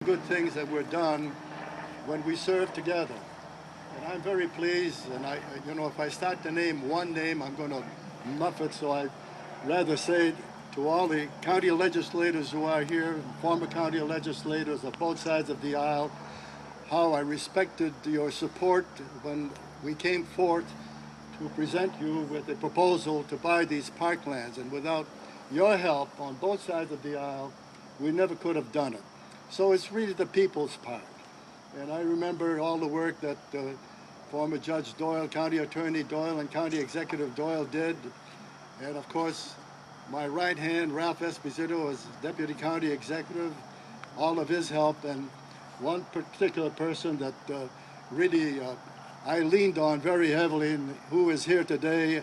good things that were done when we served together. And I'm very pleased, and if I start to name one name, I'm going to muff it, so I'd rather say to all the county legislators who are here, former county legislators of both sides of the aisle, how I respected your support when we came forth to present you with a proposal to buy these parklands. And without your help on both sides of the aisle, we never could have done it. So it's really the people's part. And I remember all the work that former Judge Doyle, County Attorney Doyle, and County Executive Doyle did. And of course, my right hand, Ralph Esposito, as Deputy County Executive, all of his help, and one particular person that really I leaned on very heavily, and who is here today.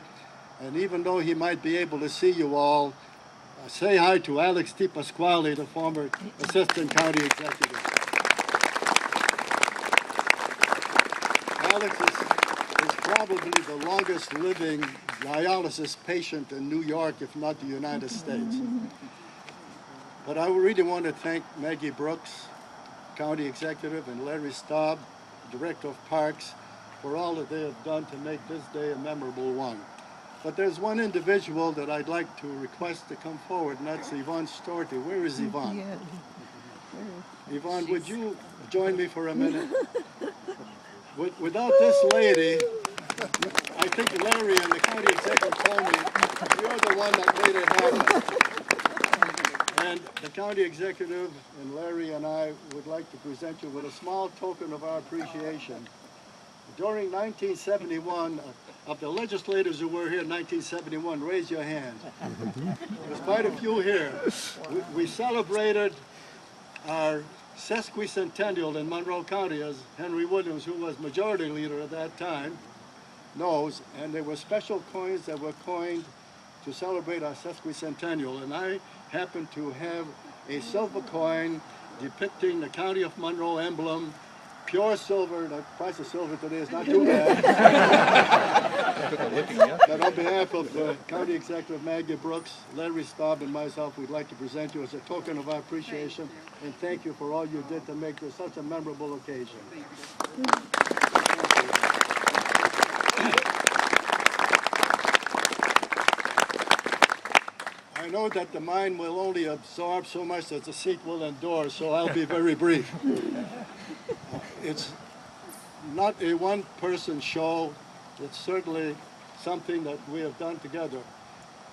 And even though he might be able to see you all, say hi to Alex T. Pasquale, the former Assistant County Executive. Alex is probably the longest living dialysis patient in New York, if not the United States. But I really want to thank Maggie Brooks, County Executive, and Larry Staub, Director of Parks, for all that they have done to make this day a memorable one. But there's one individual that I'd like to request to come forward, and that's Yvonne Storti. Where is Yvonne? Yeah. Yvonne, would you join me for a minute? Without this lady, I think Larry and the county executive told me, you're the one that made it happen. And the county executive and Larry and I would like to present you with a small token of our appreciation. During 1971, of the legislators who were here in 1971, raise your hand. There's quite a few here. We celebrated our sesquicentennial in Monroe County, as Henry Williams, who was majority leader at that time, knows, and there were special coins that were coined to celebrate our sesquicentennial, and I happen to have a silver coin depicting the County of Monroe emblem, pure silver. The price of silver today is not too bad. But on behalf of County Executive Maggie Brooks, Larry Staub, and myself, we'd like to present you as a token of our appreciation and thank you for all you did to make this such a memorable occasion. I know that the mind will only absorb so much as the seat will endure, so I'll be very brief. It's not a one-person show. It's certainly something that we have done together.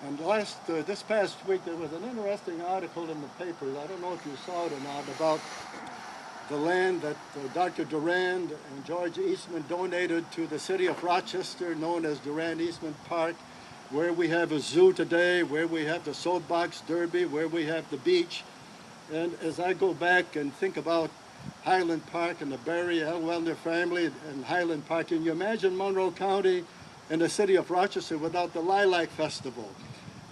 And this past week, there was an interesting article in the papers. I don't know if you saw it or not, about the land that Dr. Durand and George Eastman donated to the city of Rochester, known as Durand-Eastman Park, where we have a zoo today, where we have the soapbox derby, where we have the beach. And as I go back and think about Highland Park and the Barry L. Wellner family and Highland Park, can you imagine Monroe County and the city of Rochester without the Lilac Festival?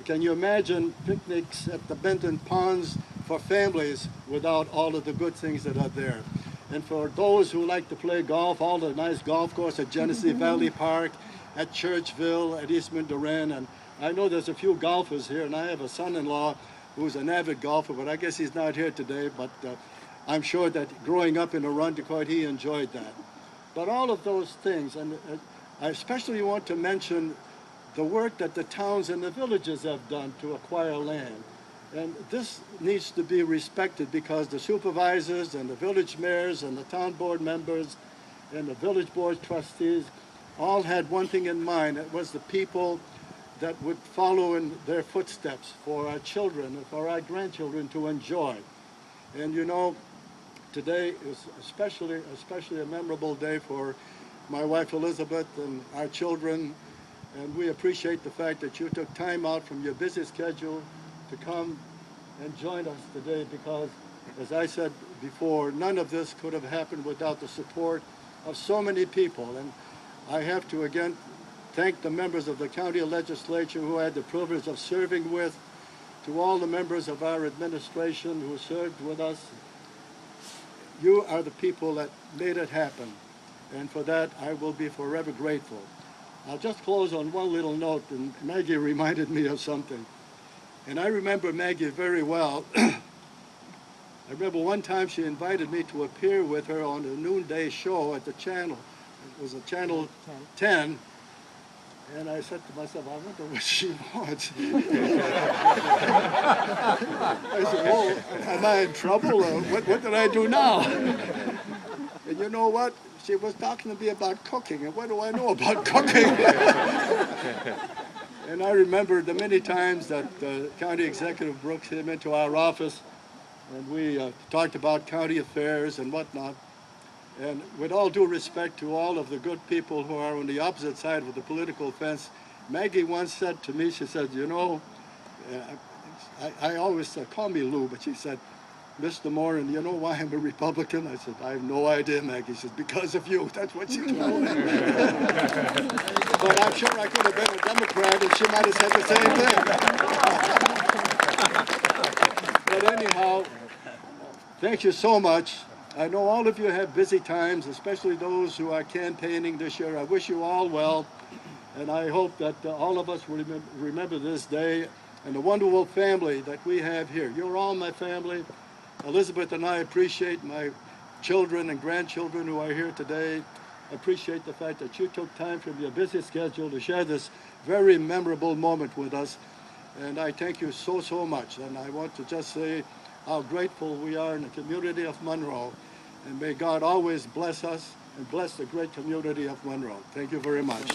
Can you imagine picnics at the Benton Ponds for families without all of the good things that are there? And for those who like to play golf, all the nice golf course at Genesee Valley Park, at Churchville, at Eastman Durand, and I know there's a few golfers here, and I have a son-in-law who's an avid golfer, but I guess he's not here today, but I'm sure that growing up in Arundecoit, he enjoyed that. But all of those things, and I especially want to mention the work that the towns and the villages have done to acquire land. And this needs to be respected because the supervisors and the village mayors and the town board members and the village board trustees all had one thing in mind. It was the people that would follow in their footsteps for our children and for our grandchildren to enjoy. And you know, today is especially a memorable day for my wife Elizabeth and our children, and we appreciate the fact that you took time out from your busy schedule to come and join us today, because as I said before, none of this could have happened without the support of so many people. And I have to again thank the members of the county legislature who I had the privilege of serving with, to all the members of our administration who served with us. You are the people that made it happen, and for that I will be forever grateful. I'll just close on one little note, and Maggie reminded me of something. And I remember Maggie very well. I remember one time she invited me to appear with her on the noonday show at the channel. It was a Channel 10. And I said to myself, I wonder what she wants. I said, oh, am I in trouble? What did I do now? And you know what? She was talking to me about cooking, and what do I know about cooking? And I remember the many times that County Executive Brooks came into our office, and we talked about county affairs and whatnot. And with all due respect to all of the good people who are on the opposite side of the political fence, Maggie once said to me, she said, you know, I always call me Lou, but she said, Mr. Morin, you know why I'm a Republican? I said, I have no idea, Maggie. She said, because of you. That's what she told me. But I'm sure I could have been a Democrat and she might have said the same thing. But anyhow, thank you so much. I know all of you have busy times, especially those who are campaigning this year. I wish you all well, and I hope that all of us will remember this day and the wonderful family that we have here. You're all my family. Elizabeth and I appreciate my children and grandchildren who are here today. I appreciate the fact that you took time from your busy schedule to share this very memorable moment with us, and I thank you so, so much. And I want to just say how grateful we are in the community of Monroe. And may God always bless us and bless the great community of Monroe. Thank you very much.